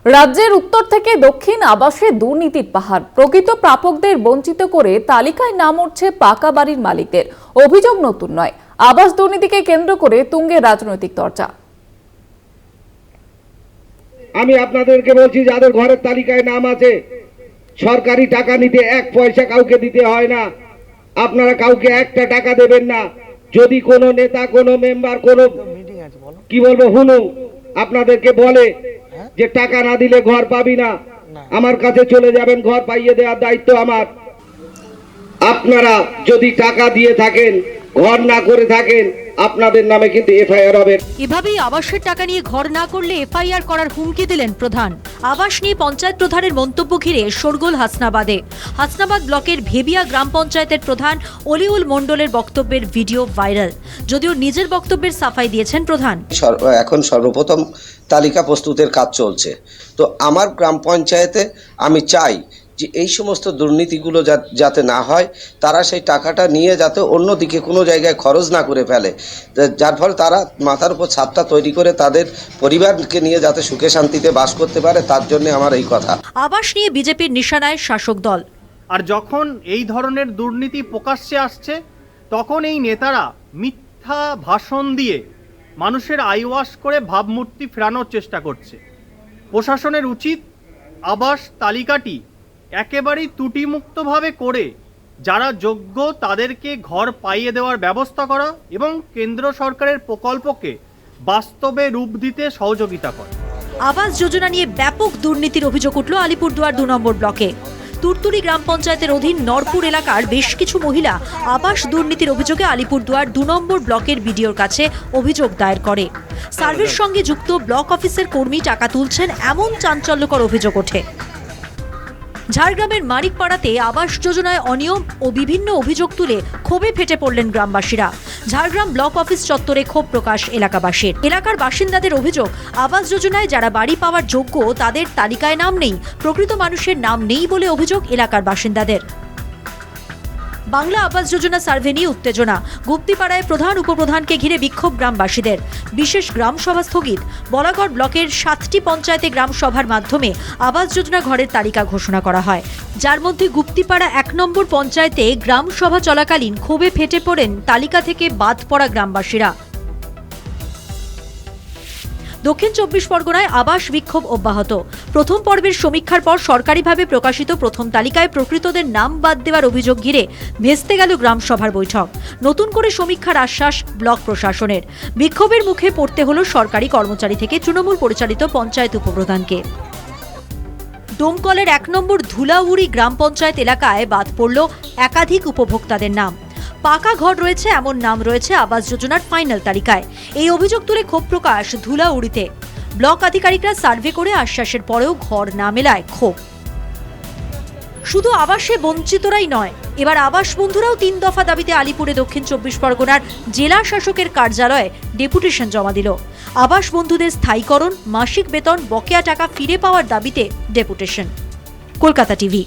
রাজ্যের উত্তর থেকে দক্ষিণ আবাসে দুর্নীতির পাহাড়। প্রকৃত প্রাপকদের বঞ্চিত করে তালিকায় নাম উঠছে পাকা বাড়ির মালিকদের। অভিযোগ নতুন নয়, আবাস দুর্নীতিকে কেন্দ্র করে তুঙ্গে রাজনৈতিক চর্চা। আমি আপনাদেরকে বলছি, যাদের ঘরের তালিকায় নাম আছে, সরকারি টাকা নিতে এক পয়সা কাউকে দিতে হয় না। আপনারা কাউকে একটা টাকা দেবেন না। যদি কোনো নেতা, কোনো মেম্বার, কোনো কি বলবো হুনু আপনাদেরকে বলে যে টাকা না দিলে ঘর পাবি না, আমার কাছে চলে যাবেন, ঘর পাইয়ে দেওয়ার দায়িত্ব আমার। আপনারা যদি টাকা দিয়ে থাকেন, ঘর না করে থাকেন, আপনাদের নামে কিন্তু এফআইআর হবে। এভাবেই আবাসের টাকা নিয়ে ঘর না করলে এফআইআর করার হুমকি দিলেন প্রধান। আবাস নিয়ে পঞ্চায়েত প্রধানের মন্তব্য ঘিরে শোরগোল হাসনাবাদে। হাসনাবাদ ব্লকের ভেবিয়া গ্রাম পঞ্চায়েতের প্রধান অলিউল মণ্ডলের বক্তব্যের ভিডিও ভাইরাল, যদিও নিজের বক্তব্যের সাফাই দিয়েছেন প্রধান। এখন সর্বপ্রথম তালিকা প্রস্তুতের কাজ চলছে। তো আমার গ্রাম পঞ্চায়েতে আমি চাই যে এই সমস্ত দুর্নীতিগুলো যাতে না হয়, তারা সেই টাকাটা নিয়ে যাতে অন্যদিকে কোনো জায়গায় খরচ না করে ফেলে, যার ফলে তারা মাথার উপর ছাদটা তৈরি করে তাদের পরিবারকে নিয়ে যাতে সুখে শান্তিতে বাস করতে পারে, তার জন্য আমার এই কথা। আবাস নিয়ে বিজেপির নিশানায় শাসক দল। আর যখন এই ধরনের দুর্নীতি প্রকাশ্যে আসছে, তখন এই নেতারা মিথ্যা ভাষণ দিয়ে মানুষের আইওয়াশ করে ভাবমূর্তি ফেরানোর চেষ্টা করছে। প্রশাসনের উচিত আবাস তালিকাটি একেবারেই ত্রুটিমুক্তভাবে করে যারা যোগ্য তাদেরকে ঘর পাইয়ে দেওয়ার ব্যবস্থা করা এবং কেন্দ্র সরকারের প্রকল্পকে বাস্তবে রূপ দিতে সহযোগিতা করে। আবাস যোজনা নিয়ে ব্যাপক দুর্নীতির অভিযোগ উঠল আলিপুরদুয়ার 2 নম্বর ব্লকে। তুরতুরি গ্রাম পঞ্চায়েতের অধীন নরপুর এলাকার বেশ কিছু মহিলা আবাস দুর্নীতির অভিযোগে আলিপুরদুয়ার 2 নম্বর ব্লকের বিডিওর কাছে অভিযোগ দায়ের করে। সার্ভের সঙ্গে যুক্ত ব্লক অফিসের কর্মী টাকা তুলছেন, এমন চাঞ্চল্যকর অভিযোগ ওঠে। ঝাড়গ্রামের মানিকপাড়াতে আবাস যোজনায় অনিয়ম ও বিভিন্ন অভিযোগ তুলে ক্ষোভে ফেটে পড়লেন গ্রামবাসীরা। ঝাড়গ্রাম ব্লক অফিস চত্বরে ক্ষোভ প্রকাশ এলাকাবাসীর। এলাকার বাসিন্দাদের অভিযোগ, আবাস যোজনায় যারা বাড়ি পাওয়ার যোগ্য তাদের তালিকায় নাম নেই, প্রকৃত মানুষের নাম নেই বলে অভিযোগ এলাকার বাসিন্দাদের। বাংলা আবাস যোজনা সার্ভে নিয়ে উত্তেজনা। গুপ্তিপাড়ায় প্রধান উপপ্রধানকে ঘিরে বিক্ষোভ গ্রামবাসীদের। বিশেষ গ্রাম সভা স্থগিত। বলাগড় ব্লকের 7টি পঞ্চায়েতে গ্রাম সভার মাধ্যমে আবাস যোজনা ঘরের তালিকা ঘোষণা করা হয়, যার মধ্যে গুপ্তিপাড়া 1 নম্বর পঞ্চায়েতে গ্রাম সভা চলাকালীন ক্ষোভে ফেটে পড়েন তালিকা থেকে বাদ পড়া গ্রামবাসীরা। দক্ষিণ 24 পরগনায় আবাস বিক্ষোভ অব্যাহত। প্রথম পর্বের সমীক্ষার পর সরকারিভাবে প্রকাশিত প্রথম তালিকায় প্রকৃতদের নাম বাদ দেওয়ার অভিযোগ ঘিরে ভেস্তে গেল গ্রাম সভার বৈঠক। নতুন করে সমীক্ষার আশ্বাস ব্লক প্রশাসনের। বিক্ষোভের মুখে পড়তে হলো সরকারি কর্মচারী থেকে তৃণমূল পরিচালিত পঞ্চায়েত উপপ্রধানকে। ডোমকলের 1 নম্বর ধুলাউড়ি গ্রাম পঞ্চায়েত এলাকায় বাদ পড়ল একাধিক উপভোক্তাদের নাম। পাকা ঘর রয়েছে এমন নাম রয়েছে আবাস যোজনার ফাইনাল তালিকায়। এই অভিযোগ তুলে ক্ষোভ প্রকাশ ধুলাউড়িতে। ব্লক আধিকারিকরা সার্ভে করে আশ্বাসের পরেও ঘর না মেলায় ক্ষোভ। শুধু আবাসে বঞ্চিতরাই নয়, এবার আবাস বন্ধুরাও 3 দফা দাবিতে আলিপুরে দক্ষিণ 24 পরগনার জেলা শাসকের কার্যালয়ে ডেপুটেশন জমা দিল। আবাস বন্ধুদের স্থায়ীকরণ, মাসিক বেতন, বকেয়া টাকা ফিরে পাওয়ার দাবিতে ডেপুটেশন। কলকাতা টিভি।